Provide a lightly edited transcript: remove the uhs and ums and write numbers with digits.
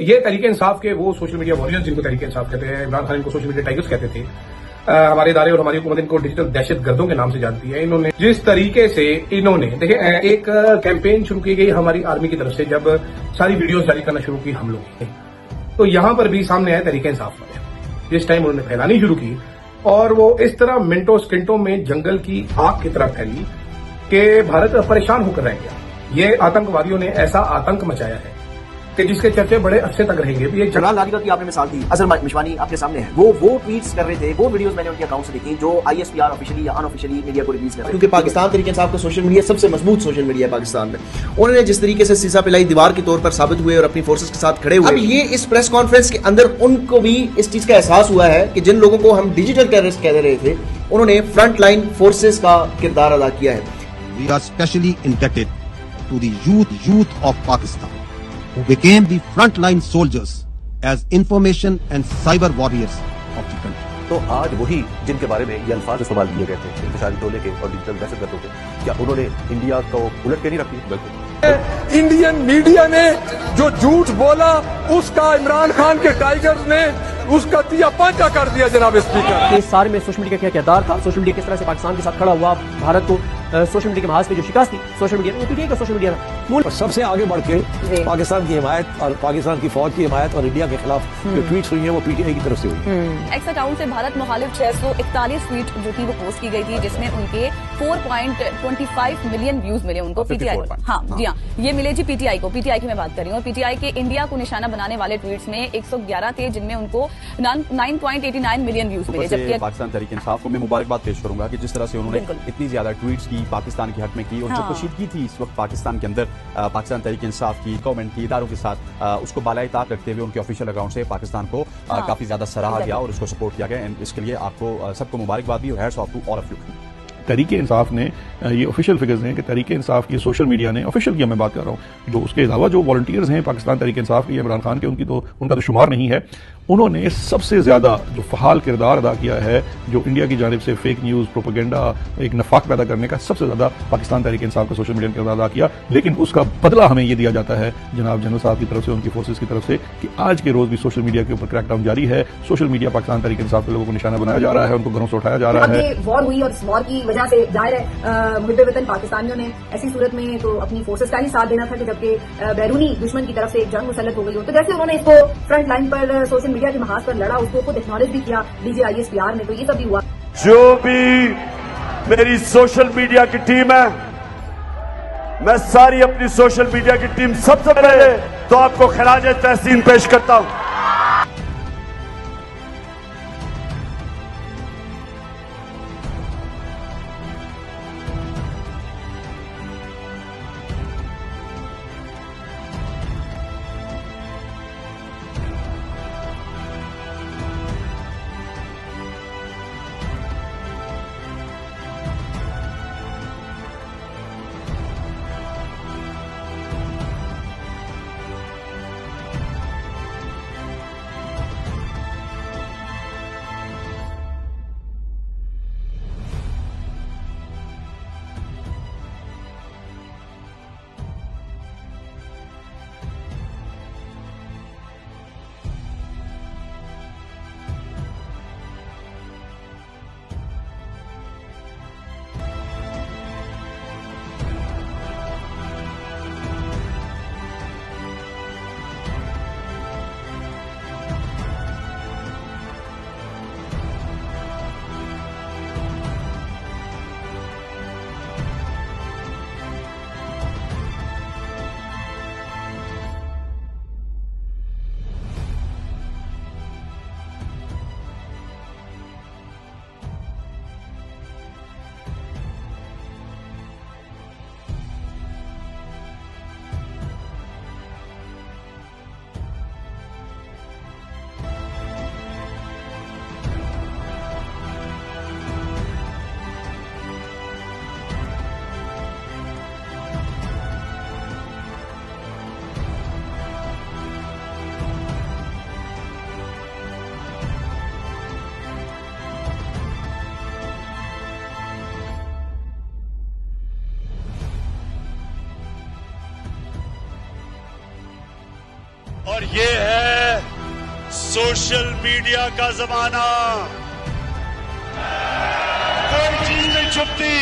ये तरीके इंसाफ के वो सोशल मीडिया वॉरियर्स जिनको तरीके इंसाफ कहते हैं, इमरान खान इनको सोशल मीडिया टाइगर्स कहते थे, हमारे इदारे और हमारी हुकूमत इनको डिजिटल दहशतगर्दों के नाम से जानती है। इन्होंने जिस तरीके से देखिए एक कैंपेन शुरू की गई हमारी आर्मी की तरफ से, जब सारी वीडियोस जारी करना शुरू की हम लोग की, तो यहां पर भी सामने आए तरीके इंसाफ वाले। जिस टाइम उन्होंने फैलानी शुरू की और वो इस तरह मिनटों सेकंडों में जंगल की आग की तरह फैली कि भारत परेशान होकर रह गया। ये आतंकवादियों ने ऐसा आतंक मचाया है कि जिसके चर्चे बड़े अरसे तक रहेंगे। ये इमरान लागिदा की आपने मिसाल दी, अजहर मिशवानी आपके सामने है, वो ट्वीट्स कर रहे थे, वो वीडियोस मैंने उनके अकाउंट से देखी जो ISPR ऑफिशियली या अनऑफिशियली मीडिया को रिलीज कर रहे हैं, क्योंकि पाकिस्तान तरीके इंसाफ का सोशल मीडिया सबसे मजबूत सोशल मीडिया है पाकिस्तान में। उन्होंने जिस तरीके से सीसा पिलाई दीवार के तौर पर साबित हुए और अपनी फोर्सेस के साथ खड़े हुए, अब ये इस प्रेस कॉन्फ्रेंस के अंदर उनको भी इस चीज का एहसास हुआ है कि जिन लोगों को हम डिजिटल टेररिस्ट कह रहे थे, उन्होंने फ्रंट लाइन फोर्सेस का किरदार अदा किया है। We are specially indebted to the youth of Pakistan, who became the frontline soldiers as information and cyber warriors of the country. तो आज वही जिनके बारे में ये अल्फाज इस्तेमाल किए गए थे इंतशारी टोले के और डिजिटल दहशतगर्दों के, क्या उन्होंने इंडिया को उलट के नहीं रखी? बिल्कुल। इंडियन मीडिया ने जो झूठ बोला उसका इमरान खान के टाइगर्स ने उसका तिया पांचा कर दिया। जनाब स्पीकर, इस सारे में सोशल मीडिया का क्या किरदार था, सोशल मीडिया किस तरह से पाकिस्तान के साथ खड़ा हुआ, भारत को सोशल मीडिया के महाज पे जो शिकस्त थी सोशल मीडिया ने, PTI का सोशल मीडिया मूल सबसे आगे बढ़ के पाकिस्तान की हिमायत और पाकिस्तान की फौज की हिमायत और इंडिया के खिलाफ जो ट्वीट्स हुई है वो PTI की तरफ से हुई। एक्स अकाउंट से भारत मुखालिफ 641 ट्वीट जो थी वो पोस्ट की गई थी, जिसमें उनके 4.25 मिलियन व्यूज मिले उनको PTI। हाँ जी हाँ, ये मिले जी PTI को, PTI की मैं बात कर रही हूँ। PTI के इंडिया को निशाना बनाने वाले ट्वीट्स में 111 थे, जिनमें उनको 9.89 मिलियन व्यूज मिले। जबकि पाकिस्तान तहरीक इंसाफ को मैं मुबारकबाद पेश करूंगा कि जिस तरह से उन्होंने इतनी ज्यादा ट्वीट्स की पाकिस्तान के हक में की, और जो कशीदगी थी इस वक्त पाकिस्तान के अंदर पाकिस्तान तहरीक इंसाफ की, गवर्नमेंट की, इदारों के साथ, उसको बालाई ताक रखते हुए उनके ऑफिशियल अकाउंट से पाकिस्तान को काफी ज्यादा सराहा गया और उसको सपोर्ट किया गया। इसके लिए आपको सबको मुबारकबाद भी और hats off to all of you. Tehreek Insaf ने, ये ऑफिशियल फिगर्स हैं कि तहरीक इंसाफ की सोशल मीडिया ने, ऑफिशियल की मैं बात कर रहा हूँ, जो उसके अलावा जो वॉलंटियर्स हैं पाकिस्तान तहरीक इंसाफ के, इमरान खान के, उनका तो शुमार नहीं है, उन्होंने सबसे ज्यादा जो फहाल किरदार अदा किया है, जो इंडिया की जानिब से फेक न्यूज, प्रोपेगेंडा, एक नफाक पैदा करने का सबसे ज्यादा पाकिस्तान तहरीक इंसाफ का सोशल मीडिया ने किरदार अदा किया। लेकिन उसका बदला हमें ये दिया जाता है जनाब जनरल साहब की तरफ से, उनकी फोर्सेज की तरफ से, कि आज के रोज भी सोशल मीडिया के ऊपर क्रैकडाउन जारी है। सोशल मीडिया पाकिस्तान तहरीक इंसाफ के लोगों को निशाना बनाया जा रहा है, उनको घरों से उठाया जा रहा है। वॉर हुई और इस वॉर की वजह से जाहिर है मुहिब्बे वतन पाकिस्तानियों ने ऐसी सूरत में तो अपनी फोर्सेस का ही साथ देना था कि जबकि बैरूनी दुश्मन की तरफ से एक जंग मुसल्लत हो गई हो, तो जैसे उन्होंने इसको फ्रंट लाइन पर सोशल मीडिया के महाज पर लड़ा, उसको खुद एक्नॉलेज भी किया DG ISPR ने, तो ये सब भी हुआ। जो भी मेरी सोशल मीडिया की टीम है, मैं सारी अपनी सोशल मीडिया की टीम सबसे पहले तो आपको खराज तहसीन पेश करता हूं। ये है सोशल मीडिया का जमाना। कोई चीज नहीं छुपती,